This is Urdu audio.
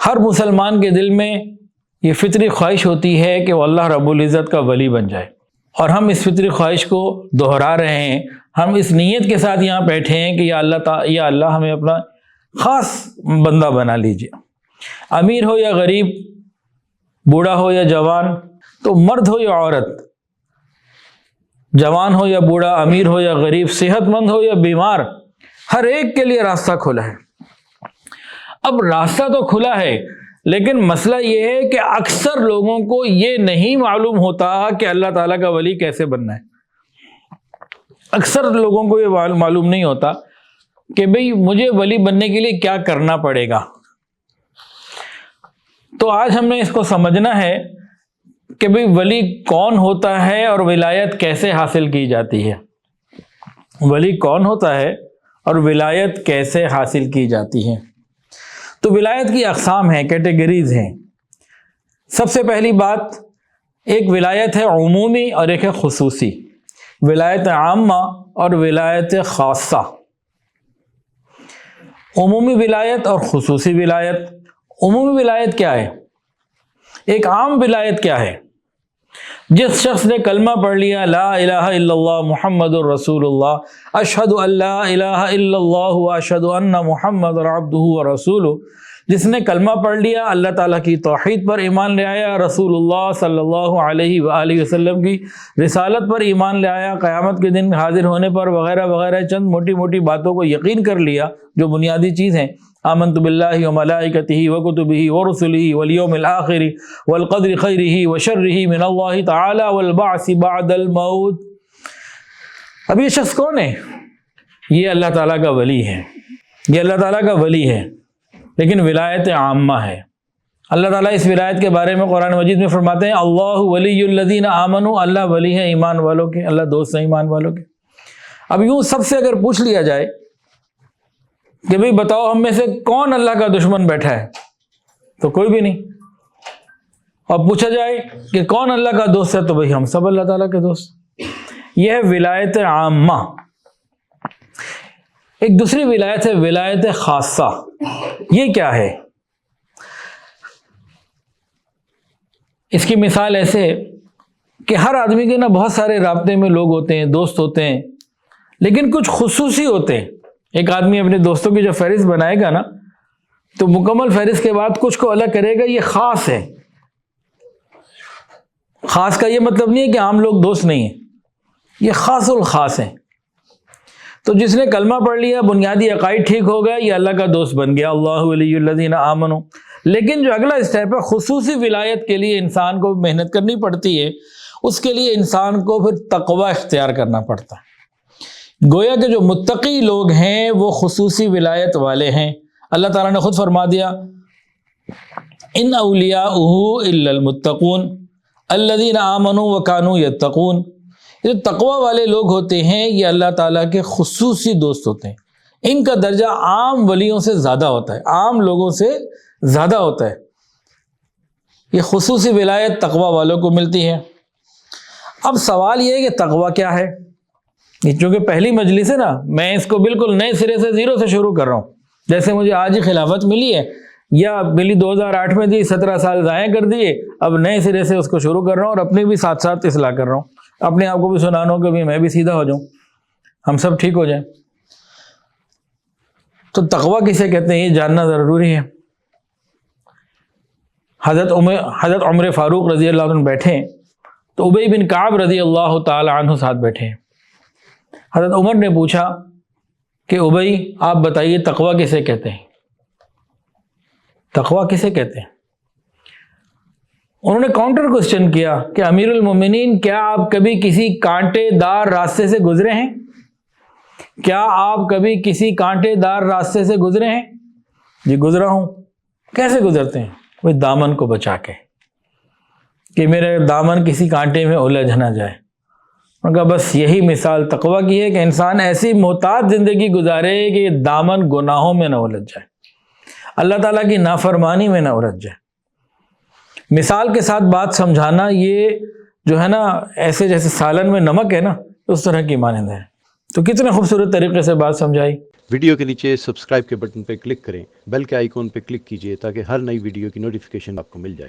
ہر مسلمان کے دل میں یہ فطری خواہش ہوتی ہے کہ وہ اللہ رب العزت کا ولی بن جائے، اور ہم اس فطری خواہش کو دہرا رہے ہیں۔ ہم اس نیت کے ساتھ یہاں بیٹھے ہیں کہ یا اللہ ہمیں اپنا خاص بندہ بنا لیجیے۔ امیر ہو یا غریب، بوڑھا ہو یا جوان، تو مرد ہو یا عورت، جوان ہو یا بوڑھا، امیر ہو یا غریب، صحت مند ہو یا بیمار، ہر ایک کے لیے راستہ کھلا ہے۔ اب راستہ تو کھلا ہے، لیکن مسئلہ یہ ہے کہ اکثر لوگوں کو یہ نہیں معلوم ہوتا کہ اللہ تعالیٰ کا ولی کیسے بننا ہے۔ اکثر لوگوں کو یہ معلوم نہیں ہوتا کہ بھئی مجھے ولی بننے کے لیے کیا کرنا پڑے گا۔ تو آج ہم نے اس کو سمجھنا ہے کہ بھئی ولی کون ہوتا ہے اور ولایت کیسے حاصل کی جاتی ہے۔ ولی کون ہوتا ہے اور ولایت کیسے حاصل کی جاتی ہے؟ تو ولایت کی اقسام ہیں، کیٹیگریز ہیں۔ سب سے پہلی بات، ایک ولایت ہے عمومی اور ایک ہے خصوصی، ولایت عامہ اور ولایت خاصہ۔ عمومی ولایت اور خصوصی ولایت۔ عمومی ولایت کیا ہے؟ ایک عام ولایت کیا ہے؟ جس شخص نے کلمہ پڑھ لیا لا الہ الا اللہ محمد الرسول اللہ، اشہد ان لا الہ الا اللہ و اشہد ان محمد عبدہ ورسولہ، جس نے کلمہ پڑھ لیا، اللہ تعالیٰ کی توحید پر ایمان لے آیا، رسول اللہ صلی اللہ علیہ وآلہ وسلم کی رسالت پر ایمان لے آیا، قیامت کے دن حاضر ہونے پر وغیرہ وغیرہ چند موٹی موٹی باتوں کو یقین کر لیا جو بنیادی چیز ہیں، آمنت باللہ وملائکتہ وکتبہ ورسلہ والیوم الآخر والقدر خیرہ وشرہ من اللہ تعالی والبعث بعد الموت۔ اب یہ شخص کون ہے؟ یہ اللہ تعالیٰ کا ولی ہے، یہ اللہ تعالیٰ کا ولی ہے، لیکن ولایت عامہ ہے۔ اللہ تعالیٰ اس ولایت کے بارے میں قرآن مجید میں فرماتے ہیں اللہ ولی الذین آمنوا، اللہ ولی ہے ایمان والوں کے، اللہ دوست ہے ایمان والوں کے۔ اب یوں سب سے اگر پوچھ لیا جائے کہ بھئی بتاؤ ہم میں سے کون اللہ کا دشمن بیٹھا ہے، تو کوئی بھی نہیں۔ اور پوچھا جائے کہ کون اللہ کا دوست ہے، تو بھئی ہم سب اللہ تعالیٰ کے دوست۔ یہ ہے ولایت عامہ۔ ایک دوسری ولایت ہے ولایت خاصہ۔ یہ کیا ہے؟ اس کی مثال ایسے کہ ہر آدمی کے نا بہت سارے رابطے میں لوگ ہوتے ہیں، دوست ہوتے ہیں، لیکن کچھ خصوصی ہوتے ہیں۔ ایک آدمی اپنے دوستوں کی جو فہرست بنائے گا نا، تو مکمل فہرست کے بعد کچھ کو الگ کرے گا، یہ خاص ہے۔ خاص کا یہ مطلب نہیں ہے کہ عام لوگ دوست نہیں ہیں، یہ خاص الخاص ہیں۔ تو جس نے کلمہ پڑھ لیا، بنیادی عقائد ٹھیک ہو گیا، یہ اللہ کا دوست بن گیا، اللہ ولی الذین آمنوا۔ لیکن جو اگلا اسٹیپ ہے، خصوصی ولایت کے لیے انسان کو محنت کرنی پڑتی ہے، اس کے لیے انسان کو پھر تقوی اختیار کرنا پڑتا ہے۔ گویا کہ جو متقی لوگ ہیں وہ خصوصی ولایت والے ہیں۔ اللہ تعالیٰ نے خود فرما دیا ان اولیاؤہ الا المتقون الذین آمنوا وکانوا یتقون۔ یہ جو تقوی والے لوگ ہوتے ہیں یہ اللہ تعالیٰ کے خصوصی دوست ہوتے ہیں، ان کا درجہ عام ولیوں سے زیادہ ہوتا ہے، عام لوگوں سے زیادہ ہوتا ہے۔ یہ خصوصی ولایت تقوی والوں کو ملتی ہے۔ اب سوال یہ ہے کہ تقوی کیا ہے؟ چونکہ پہلی مجلس ہے نا، میں اس کو بالکل نئے سرے سے زیرو سے شروع کر رہا ہوں۔ جیسے مجھے آج ہی خلافت ملی ہے، یا ملی 2008 میں دی، 17 سال ضائع کر دیے، اب نئے سرے سے اس کو شروع کر رہا ہوں، اور اپنی بھی ساتھ ساتھ اصلاح کر رہا ہوں، اپنے آپ کو بھی سنانا ہو کہ بھی میں بھی سیدھا ہو جاؤں، ہم سب ٹھیک ہو جائیں۔ تو تقوی کسے کہتے ہیں یہ جاننا ضروری ہے۔ حضرت عمر فاروق رضی اللہ عنہ بیٹھے ہیں، تو ابی بن کعب رضی اللہ تعالی عنہ ساتھ بیٹھے ہیں۔ حضرت عمر نے پوچھا کہ ابی آپ بتائیے تقوی کسے کہتے ہیں؟ تقوی کسے کہتے ہیں؟ انہوں نے کاؤنٹر کوسچن کیا کہ امیر المومنین، کیا آپ کبھی کسی کانٹے دار راستے سے گزرے ہیں؟ کیا آپ کبھی کسی کانٹے دار راستے سے گزرے ہیں؟ جی گزرا ہوں۔ کیسے گزرتے ہیں؟ وہ دامن کو بچا کے، کہ میرے دامن کسی کانٹے میں الجھ نہ جائے۔ ان کا بس یہی مثال تقوی کی ہے کہ انسان ایسی محتاط زندگی گزارے کہ یہ دامن گناہوں میں نہ الجھ جائے، اللہ تعالیٰ کی نافرمانی میں نہ الجھ جائے۔ مثال کے ساتھ بات سمجھانا یہ جو ہے نا، ایسے جیسے سالن میں نمک ہے نا، اس طرح کی مانند ہے۔ تو کتنے خوبصورت طریقے سے بات سمجھائی۔ ویڈیو کے نیچے سبسکرائب کے بٹن پہ کلک کریں، بیل کے آئیکن پہ کلک کیجئے تاکہ ہر نئی ویڈیو کی نوٹیفیکیشن آپ کو مل جائے۔